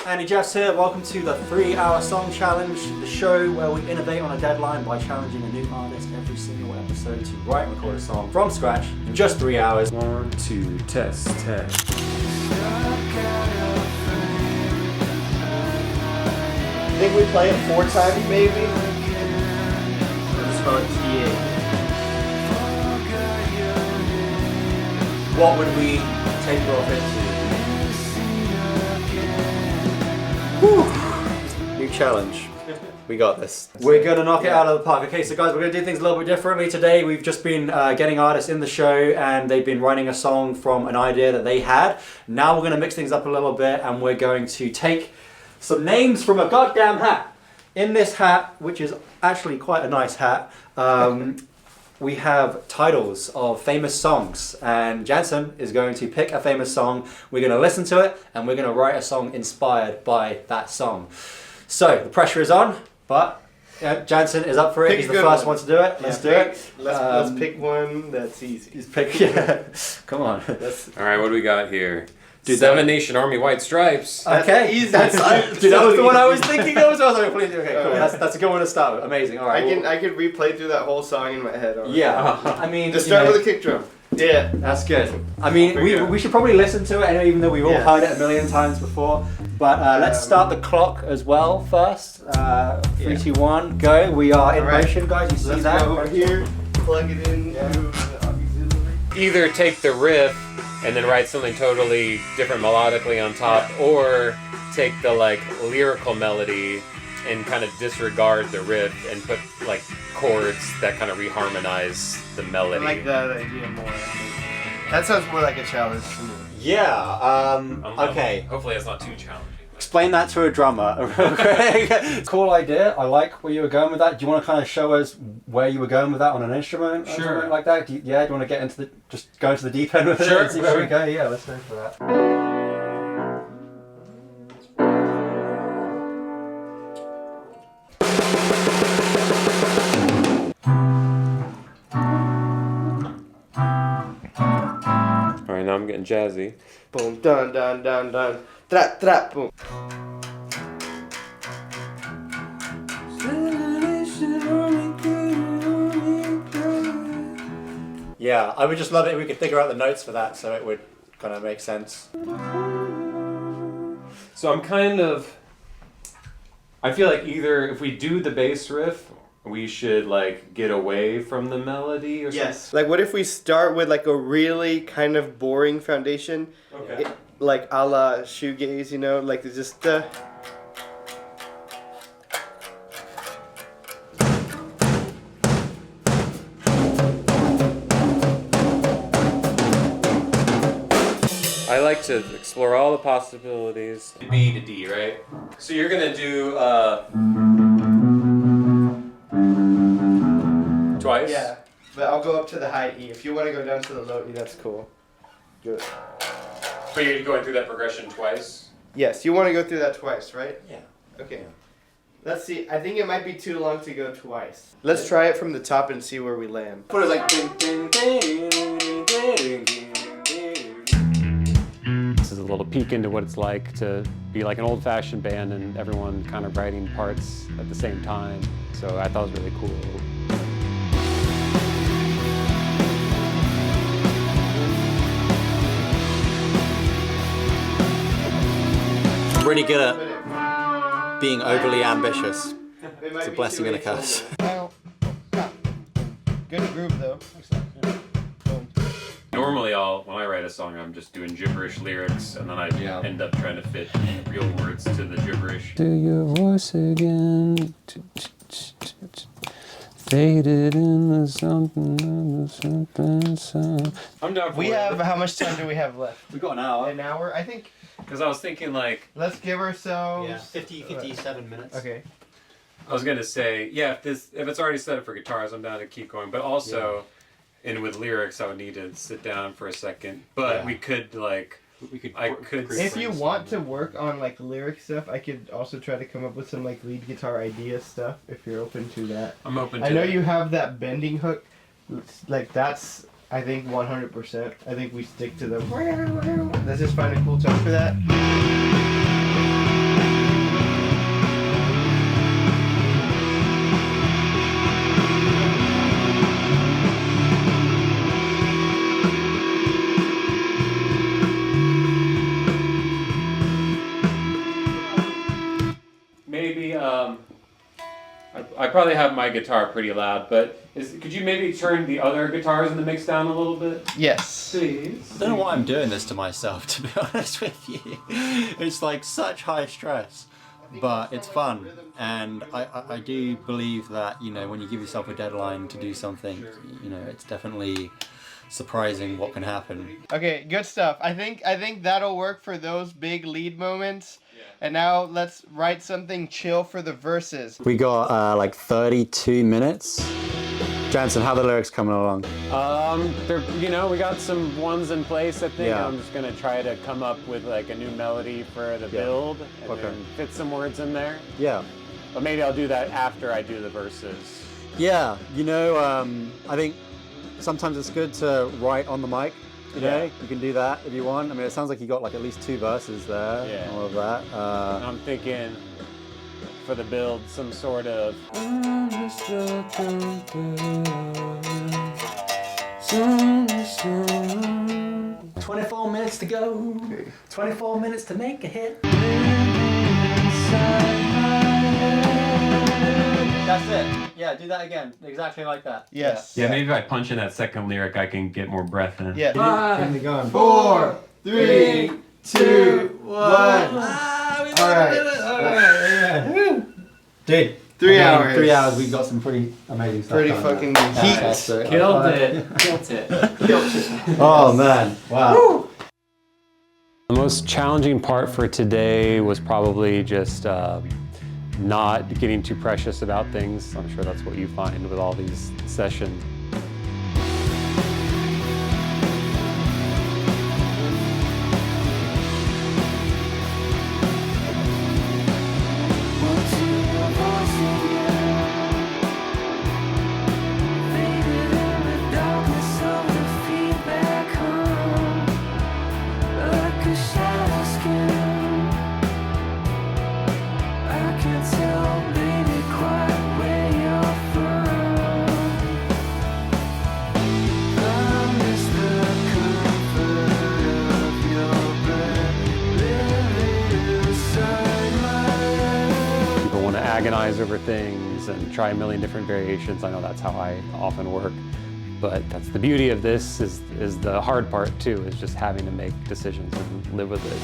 Andy Jeffs here. Welcome to the 3-Hour Song Challenge, the show where we innovate on a deadline by challenging a new artist every single episode to write and record a song from scratch in just 3 hours. 1, 2, test. I think we play it 4 times maybe. Spell it T-A. What would we take it off into? Whew. New challenge. We got this. We're gonna knock it out of the park. Okay, so guys, we're gonna do things a little bit differently today. We've just been getting artists in the show and they've been writing a song from an idea that they had. Now we're gonna mix things up a little bit and we're going to take some names from a goddamn hat. In this hat, which is actually quite a nice hat, we have titles of famous songs, and Janson is going to pick a famous song. We're going to listen to it, and we're going to write a song inspired by that song. So the pressure is on, but Janson is up for it. He's the first one to do it. Let's do it. Let's pick one that's easy. He's pick. Yeah. Come on. All right, what do we got here? Dude, Seven Nation Army White Stripes. Okay, easy. dude, that was the one I was thinking of. So I was like, please, okay, cool. That's a good one to start with. Amazing. All right. I can replay through that whole song in my head. Already. Yeah. I mean, just start with a kick drum. Yeah. That's good. I mean, we should probably listen to it, even though we've all heard it a million times before. But let's start the clock as well first. 3, 2, 1, go. We are in motion, guys. You see let's that? Go over here, plug it in. The auxiliary. Either take the riff and then write something totally different melodically on top, or take the like lyrical melody and kind of disregard the riff and put like chords that kind of reharmonize the melody. I like that idea more. That sounds more like a challenge to me. Yeah. Okay. Hopefully it's not too challenging. Explain that to a drummer. Cool idea. I like where you were going with that. Do you want to kind of show us where you were going with that on an instrument? Or something like that? Do you want to get into the go into the deep end with it? Sure. And see where we go. Yeah, let's go for that. All right, now I'm getting jazzy. Boom, dun, dun, dun, dun. Trap, trap, boom. Yeah, I would just love it if we could figure out the notes for that, so it would kind of make sense. So I feel like either if we do the bass riff, we should like get away from the melody or something. Yes. Like, what if we start with like a really kind of boring foundation? Okay. Like a la Shoegaze, you know? Like, it's just I like to explore all the possibilities. B to D, right? So you're gonna do twice? yeah. But I'll go up to the high E. If you want to go down to the low E, that's cool. Do it. But you're going through that progression twice? Yes, you want to go through that twice, right? Yeah. Okay. Let's see. I think it might be too long to go twice. Let's try it from the top and see where we land. Put it like ding, ding, ding, ding, ding, ding, ding. This is a little peek into what it's like to be like an old-fashioned band and everyone kind of writing parts at the same time. So I thought it was really cool. I'm really good at being overly ambitious. It's a blessing and a curse. Good groove though. Normally when I write a song, I'm just doing gibberish lyrics and then I end up trying to fit real words to the gibberish. To your voice again, faded in the something. I'm down for We it. have, how much time do we have left? We've got an hour. An hour, I think. Because I was thinking like, Let's give ourselves... Yeah, 57 minutes. Okay. I was gonna say, yeah, if it's already set up for guitars, I'm down to keep going. But also, and with lyrics, I would need to sit down for a second. But we could like, I could. If you want to work on like lyric stuff, I could also try to come up with some like lead guitar idea stuff if you're open to that. I'm open to I know that. you have that bending hook. Like that's, I think 100%. I think we stick to the. Let's just find a cool tone for that. maybe, I probably have my guitar pretty loud, but could you maybe turn the other guitars in the mix down a little bit? Yes. Please. I don't know why I'm doing this to myself, to be honest with you. It's like such high stress, but it's fun. And I do believe that, you know, when you give yourself a deadline to do something, you know, it's definitely surprising what can happen. Okay, good stuff. I think that'll work for those big lead moments. And now let's write something chill for the verses. We got like 32 minutes. Janson, how are the lyrics coming along? You know, we got some ones in place, I think. Yeah. I'm just gonna try to come up with like a new melody for the build and then fit some words in there. Yeah. But maybe I'll do that after I do the verses. Yeah, you know, I think sometimes it's good to write on the mic. You know, you can do that if you want. I mean, it sounds like you got like at least 2 verses there. Yeah. All of that. I'm thinking for the build, some sort of. 24 minutes to go. 24 minutes to make a hit. That's it. Yeah, do that again. Exactly like that. Yes. Yeah, maybe if I punch in that second lyric, I can get more breath in. Yeah. 5, 4, 3, 2, 1. Alright. Dude. 3 hours. 3 hours, we've got some pretty amazing stuff. Pretty done. fucking Yeah, heat. so- Killed it. Killed it. Oh man, wow. The most challenging part for today was probably just not getting too precious about things. I'm sure that's what you find with all these sessions. Agonize over things and try a million different variations. I know that's how I often work, but that's the beauty of this is the hard part too, is just having to make decisions and live with it.